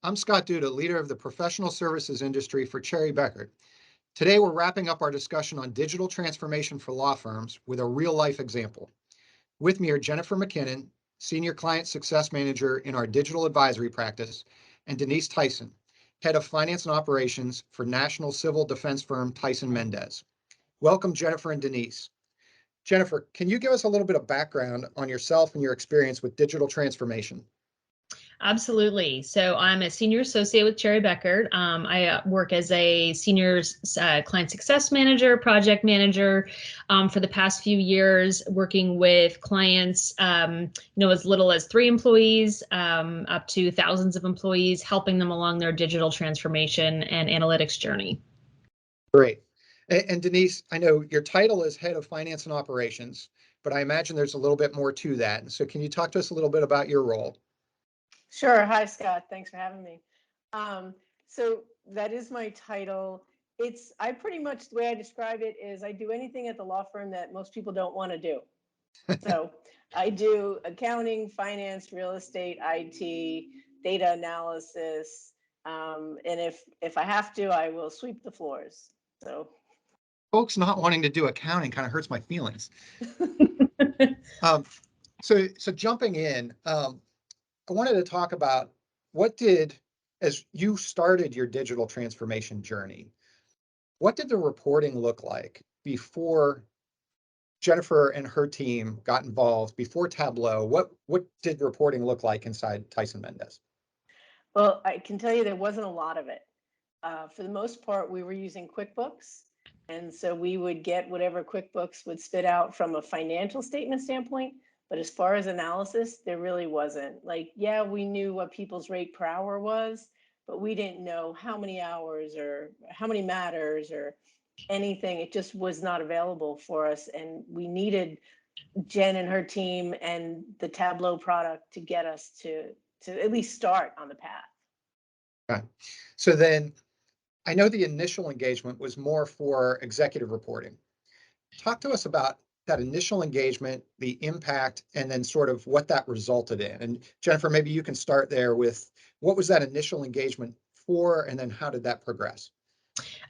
I'm Scott Duda, leader of the professional services industry for Cherry Bekaert. Today, we're wrapping up our discussion on digital transformation for law firms with a real-life example. With me are Jennifer Mackinnon, Senior Client Success Manager in our digital advisory practice, and Denise Tyson, Head of Finance and Operations for national civil defense firm Tyson Mendes. Welcome, Jennifer and Denise. Jennifer, can you give us a little bit of background on yourself and your experience with digital transformation? Absolutely. So I'm a senior associate with Cherry Bekaert. I work as a senior client success manager, project manager for the past few years, working with clients, as little as 3 employees up to thousands of employees, helping them along their digital transformation and analytics journey. Great. And Denise, I know your title is Head of Finance and Operations, but I imagine there's a little bit more to that. And so can you talk to us a little bit about your role? Sure. Hi, Scott. Thanks for having me. So that is my title. I pretty much, the way I describe it is I do anything at the law firm that most people don't want to do. So I do accounting, finance, real estate, IT, data analysis. And if I have to, I will sweep the floors. So folks not wanting to do accounting kind of hurts my feelings. So jumping in, I wanted to talk about as you started your digital transformation journey, what did the reporting look like before Jennifer and her team got involved, before Tableau? What did reporting look like inside Tyson Mendes? Well, I can tell you there wasn't a lot of it. For the most part, we were using QuickBooks. And so we would get whatever QuickBooks would spit out from a financial statement standpoint. But as far as analysis, there really wasn't. Like, yeah, we knew what people's rate per hour was, but we didn't know how many hours or how many matters or anything. It just was not available for us. And we needed Jen and her team and the Tableau product to get us to at least start on the path. Okay. So then I know the initial engagement was more for executive reporting. Talk to us about that initial engagement, the impact, and then sort of what that resulted in. And Jennifer, maybe you can start there with what was that initial engagement for, and then how did that progress?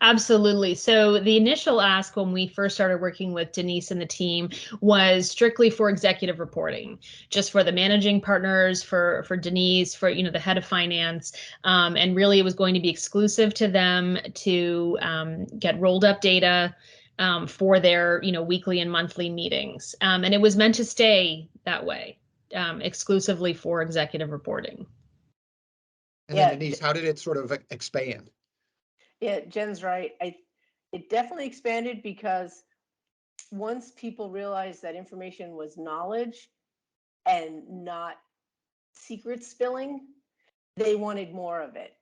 Absolutely. So the initial ask when we first started working with Denise and the team was strictly for executive reporting, just for the managing partners, for Denise, for the head of finance, and really it was going to be exclusive to them to get rolled up data for their weekly and monthly meetings, and it was meant to stay that way, exclusively for executive reporting. And then Denise, how did it sort of expand? Yeah, Jen's right. It definitely expanded because once people realized that information was knowledge and not secret spilling, they wanted more of it.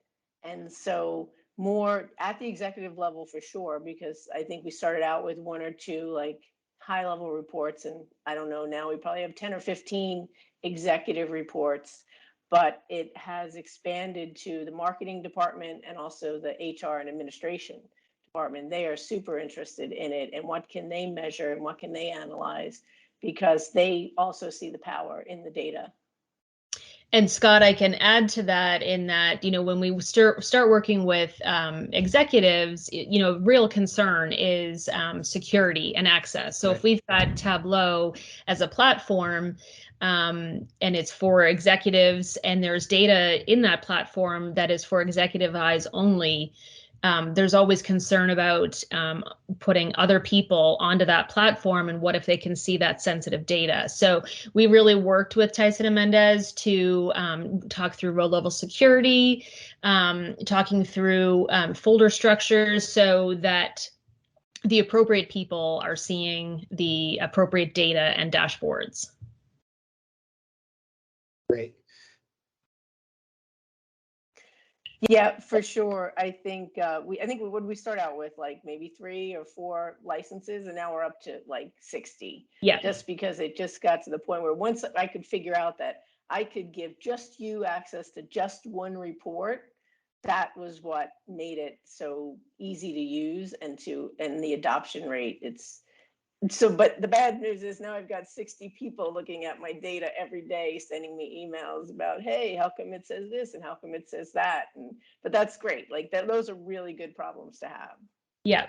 And so more at the executive level for sure, because I think we started out with 1 or 2 like high level reports. And I don't know, now we probably have 10 or 15 executive reports. But it has expanded to the marketing department and also the HR and administration department. They are super interested in it and what can they measure and what can they analyze, because they also see the power in the data. And Scott, I can add to that in that, when we start working with executives, real concern is security and access. So If we've got Tableau as a platform, and it's for executives, and there's data in that platform that is for executive eyes only, there's always concern about putting other people onto that platform, and what if they can see that sensitive data. So we really worked with Tyson and Mendes to talk through row level security, talking through folder structures so that the appropriate people are seeing the appropriate data and dashboards. Great. Yeah, for sure. I think what we start out with, like maybe 3 or 4 licenses, and now we're up to like 60. Yeah. Just because it just got to the point where once I could figure out that I could give just you access to just one report, that was what made it so easy to use, and the adoption rate, So, but the bad news is now I've got 60 people looking at my data every day, sending me emails about, hey, how come it says this and how come it says that? But that's great. Like that, those are really good problems to have. Yeah.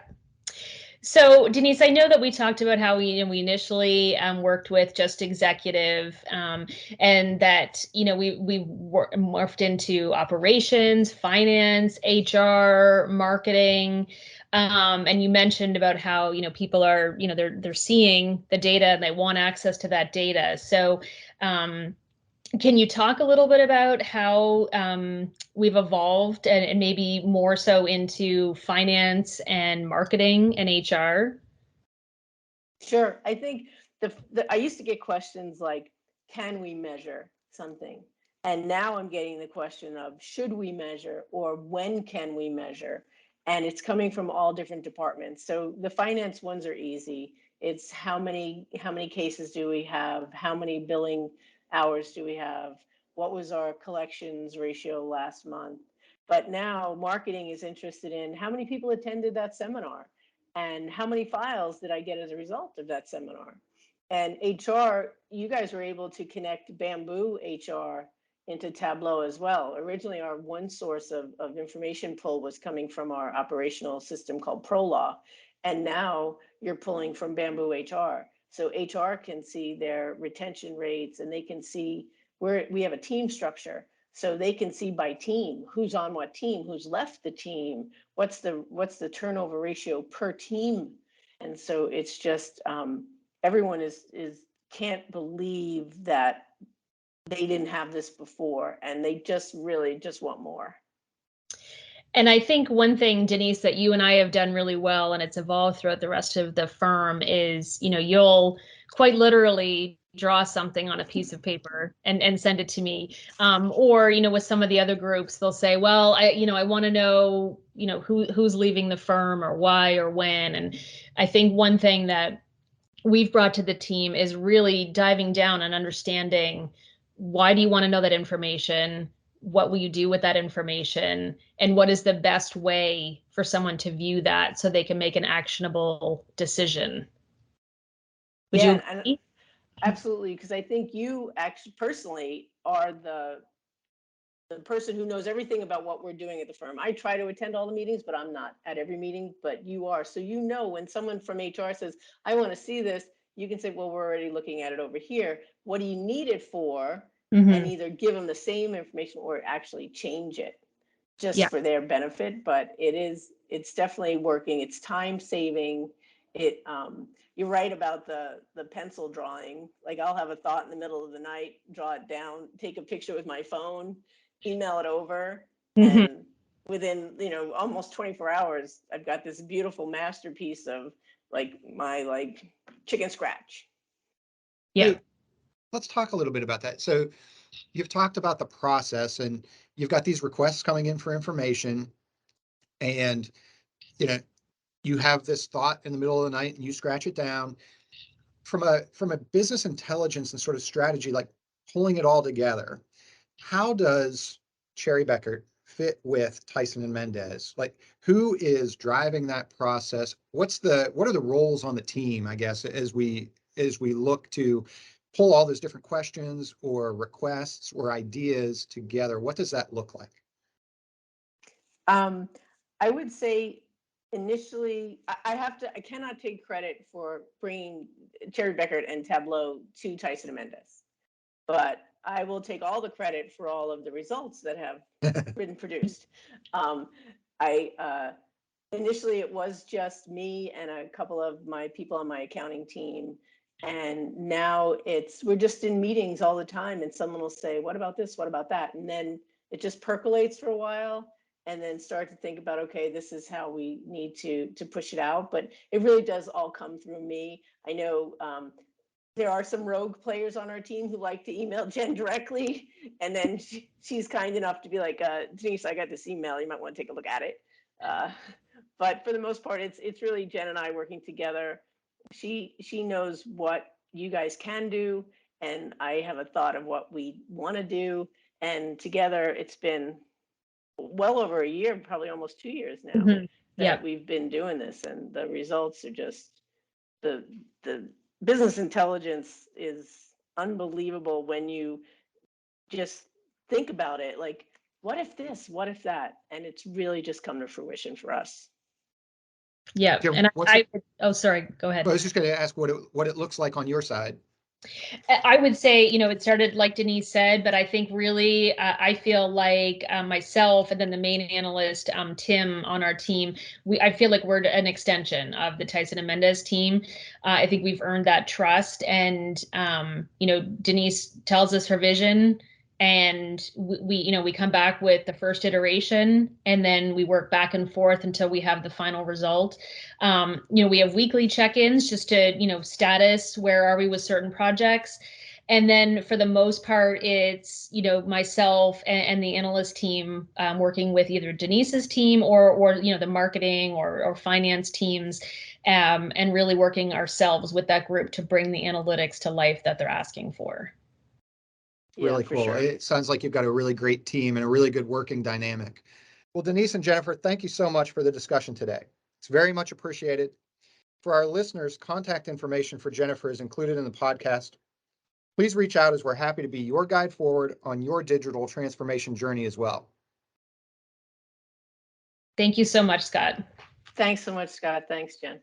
So Denise, I know that we talked about how we initially worked with just executive, and that we morphed into operations, finance, HR, marketing, and you mentioned about how people are they're seeing the data and they want access to that data. So can you talk a little bit about how we've evolved and maybe more so into finance and marketing and HR? Sure. I think I used to get questions like, can we measure something? And now I'm getting the question of, should we measure or when can we measure? And it's coming from all different departments. So the finance ones are easy. It's how many cases do we have? How many billing hours do we have? What was our collections ratio last month? But now marketing is interested in how many people attended that seminar and how many files did I get as a result of that seminar? And HR, you guys were able to connect Bamboo HR into Tableau as well. Originally, our one source of information pull was coming from our operational system called ProLaw. And now you're pulling from Bamboo HR. So HR can see their retention rates and they can see where we have a team structure. So they can see by team, who's on what team, who's left the team, what's the turnover ratio per team. And so it's just everyone is can't believe that they didn't have this before and they just really just want more. And I think one thing, Denise, that you and I have done really well, and it's evolved throughout the rest of the firm, is you'll quite literally draw something on a piece of paper and send it to me. Or with some of the other groups, they'll say, well, I want to know who's leaving the firm or why or when. And I think one thing that we've brought to the team is really diving down and understanding, why do you want to know that information? What will you do with that information? And what is the best way for someone to view that so they can make an actionable decision? Would you And agree? absolutely, because I think you actually personally are the person who knows everything about what we're doing at the firm. I try to attend all the meetings, but I'm not at every meeting, but you are. So when someone from HR says, I want to see this, you can say, well, we're already looking at it over here. What do you need it for? And Mm-hmm. either give them the same information or actually change it just Yeah. for their benefit. But it's definitely working. It's time saving. You're right about the pencil drawing. Like I'll have a thought in the middle of the night, draw it down, take a picture with my phone, email it over, Mm-hmm. and within almost 24 hours I've got this beautiful masterpiece of my chicken scratch. Yeah. So let's talk a little bit about that. So you've talked about the process and you've got these requests coming in for information, and you know you have this thought in the middle of the night and you scratch it down. From a business intelligence and sort of strategy, like pulling it all together, how does Cherry Bekaert fit with Tyson and Mendes? Like, who is driving that process? What are the roles on the team, I guess, as we look to pull all those different questions or requests or ideas together? What does that look like? I would say initially, I cannot take credit for bringing Cherry Bekaert and Tableau to Tyson and Mendes, but I will take all the credit for all of the results that have been produced. Um, I initially it was just me and a couple of my people on my accounting team, and now we're just in meetings all the time, and someone will say, "What about this? What about that?" And then it just percolates for a while, and then start to think about, okay, this is how we need to push it out. But it really does all come through me. I know there are some rogue players on our team who like to email Jen directly, and then she's kind enough to be like, Denise, I got this email, you might want to take a look at it. Uh, but for the most part, it's really Jen and I working together. She knows what you guys can do, and I have a thought of what we want to do, and together it's been well over a year, probably almost 2 years now, Mm-hmm. Yeah. that we've been doing this, and the results are just the business intelligence is unbelievable when you just think about it. Like, what if this? What if that? And it's really just come to fruition for us. Yeah. Jim, And oh, sorry, go ahead. I was just going to ask what it looks like on your side. I would say, it started like Denise said, but I think really I feel like myself and then the main analyst, Tim, on our team, I feel like we're an extension of the Tyson and Mendes team. I think we've earned that trust, and Denise tells us her vision, and we come back with the first iteration, and then we work back and forth until we have the final result. We have weekly check-ins just to, status, where are we with certain projects? And then for the most part, it's, myself and the analyst team working with either Denise's team or the marketing or finance teams, and really working ourselves with that group to bring the analytics to life that they're asking for. Really Yeah, for cool. sure. It sounds like you've got a really great team and a really good working dynamic. Well, Denise and Jennifer, thank you so much for the discussion today. It's very much appreciated. For our listeners, contact information for Jennifer is included in the podcast. Please reach out, as we're happy to be your guide forward on your digital transformation journey as well. Thank you so much, Scott. Thanks so much, Scott. Thanks, Jen.